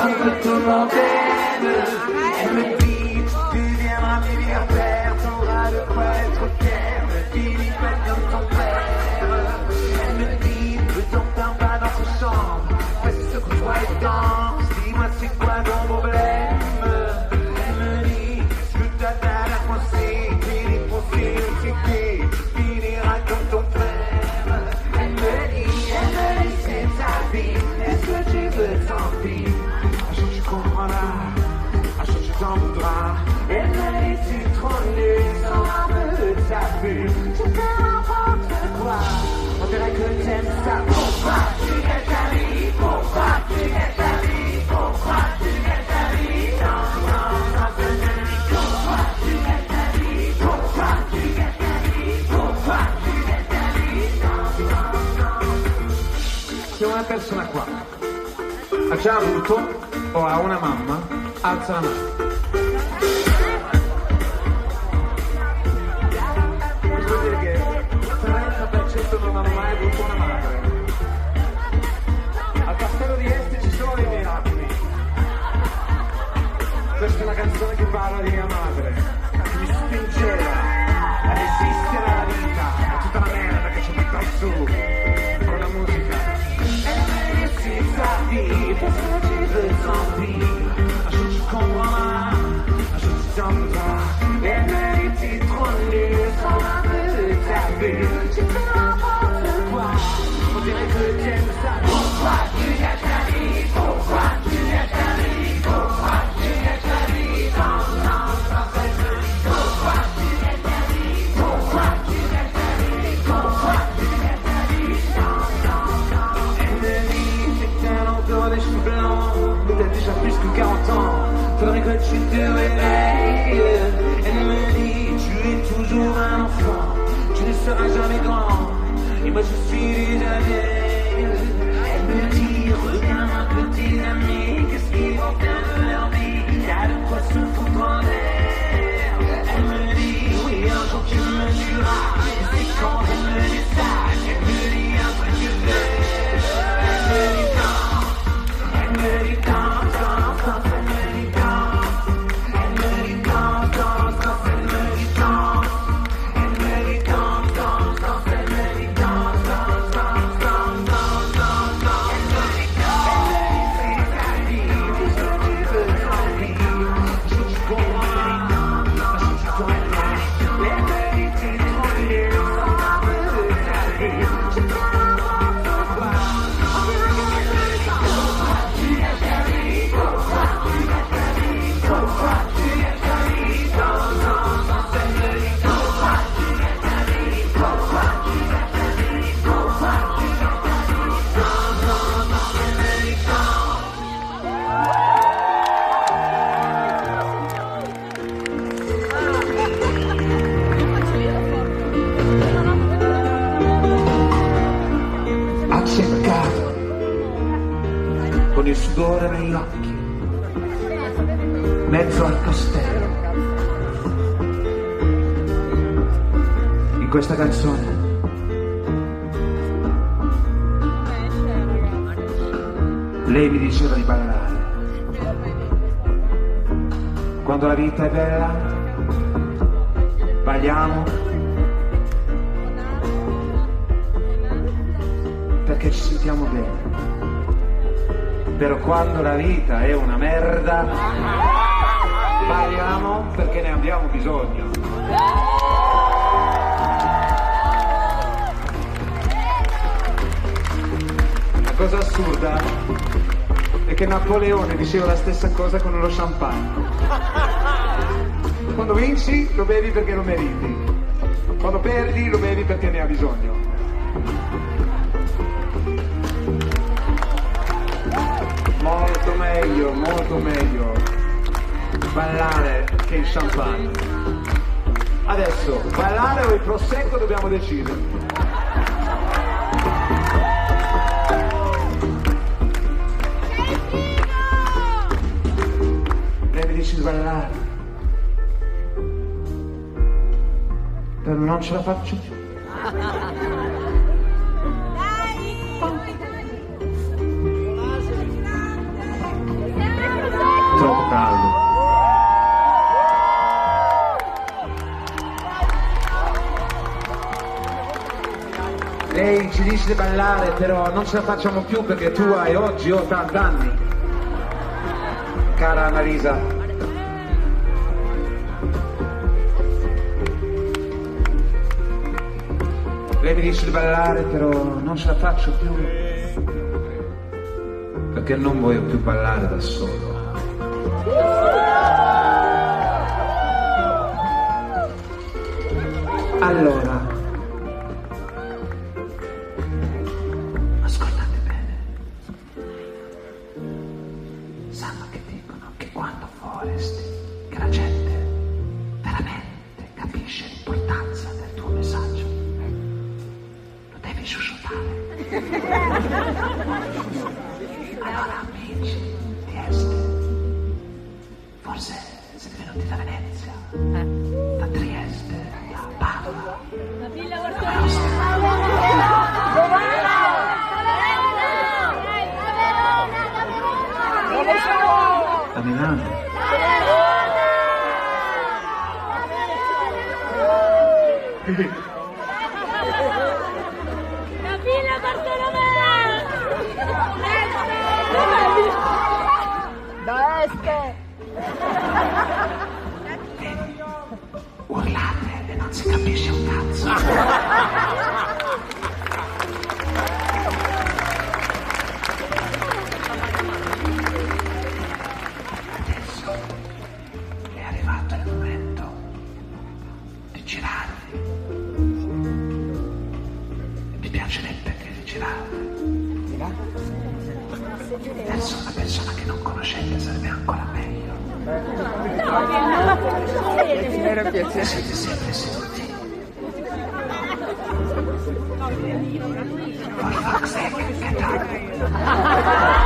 un peu tout mon thème. Elle me dit, tu viendras vivre à terre, t'auras de quoi être fier, me dit pas comme ton père. Elle me dit, ne t'entends pas dans sa chambre, fais ce que toi et danse, dis-moi c'est quoi ton problème. Elle me dit, ce que t'as à penser, qu'il est possible, c'est que tu finiras comme ton frère. Elle me dit, c'est ta vie, est-ce que tu veux tant pis? Un jour tu comprendras, un jour tu t'en voudras. Elle me dit, tu trop nul, sans un peu de ta vue, tu fais n'importe quoi. On dirait que t'aimes ça. Pourquoi tu gâches ta vie? Pourquoi tu gâches ta vie? Pourquoi tu gâches ta vie? Non, non, non, pourquoi tu gâches ta vie? Pourquoi tu gâches ta vie? Pourquoi tu gâches ta vie? Non, non, non. Se una persona qua ha già avuto o ha una mamma, alza la mano. Questo vuol dire che il 30% non ha mai avuto una madre. Al castello di Este ci sono dei miracoli. Questa è una canzone che parla di mia madre, che mi spingeva a resistere alla vita, a tutta la merda che ci butta su con la musica. C'est ta vie, parce que tu veux tant pis. Un jour tu comprendras, un jour tu t'en voudras. Elle me dit t'es trop nul, sans un peu de ta vue, tu fais n'importe quoi. On dirait que t'aimes ça. Pourquoi tu gâches ta vie? Pourquoi tu gâches ta vie? Pourquoi tu gâches ta vie? Non, non, non, c'est joli. Pourquoi tu gâches ta vie? Pourquoi tu gâches ta vie? Pourquoi tu gâches ta vie? Non, non, non. Elle me dit t'as des cheveux blancs, mais t'as déjà plus que 40 ans. Faudrait que tu te réveilles. Elle me dit, tu es toujours un enfant, tu ne seras jamais grand. Et moi je suis déjà vieille. Elle me dit, regarde un peu tes amis, qu'est-ce qu'ils vont faire de leur vie? Y'a de quoi se foutre en l'air. Elle me dit, oui un jour tu me tueras. Et c'est quand elle me dit ça, elle me dit un truc que fait. Elle me dit non. Elle me dit danse, danse, danse, elle me dit danse. Elle me dit danse, danse, danse, elle me dit danse. Elle me dit danse, danse, danse, elle me dit danse, danse, danse, danse, danse, danse, danse. Elle me dit c'est ta vie, tout ce que tu veux tant pis. Un jour tu comprendras, un jour tu t'en voudras. Elle me dit t'es trop nul, sans un peu de ta vie, tu fais n'importe quoi. On dirait que elle me dit pourquoi tu gâches ta vie? Pourquoi tu gâches ta vie? Pourquoi tu gâches ta vie? Non, non, non, elle me dit pourquoi tu gâches ta vie? Pourquoi tu gâches ta vie? Pourquoi tu gâches ta vie? Non, non, non, elle me dit ha cercato con il sudore negli occhi, mezzo al castello. In questa canzone lei mi diceva di ballare. Quando la vita è bella, balliamo, perché ci sentiamo bene. Però quando la vita è una merda, balliamo perché ne abbiamo bisogno. La cosa assurda è che Napoleone diceva la stessa cosa con lo champagne. Quando vinci lo bevi perché lo meriti, quando perdi lo bevi perché ne ha bisogno. Molto meglio ballare che il champagne. Adesso, ballare o il prosecco dobbiamo decidere. Lei mi dice di ballare, però non ce la faccio più. Lei ci dice di ballare, però non ce la facciamo più perché tu hai oggi 80 anni. Cara Annalisa. Lei mi dice di ballare, però non ce la faccio più perché non voglio più ballare da solo. Allora, ascoltate bene. Sanno che dicono che quando vorresti che la gente veramente capisce l'importanza del tuo messaggio, lo devi sussultare. Allora, amici di Este, forse siete venuti da Venezia, da Trieste, da Padova, La Villa da Bartolomeo. da Milano. La Villa Bartolomeo. Da Este! Urlate e non si capisce un cazzo. Adesso è arrivato il momento di girarvi. Mi piacerebbe che vi girate verso una persona che non conoscete, sarebbe ancora meglio. Siete sempre seduti. For fuck's sake, get up.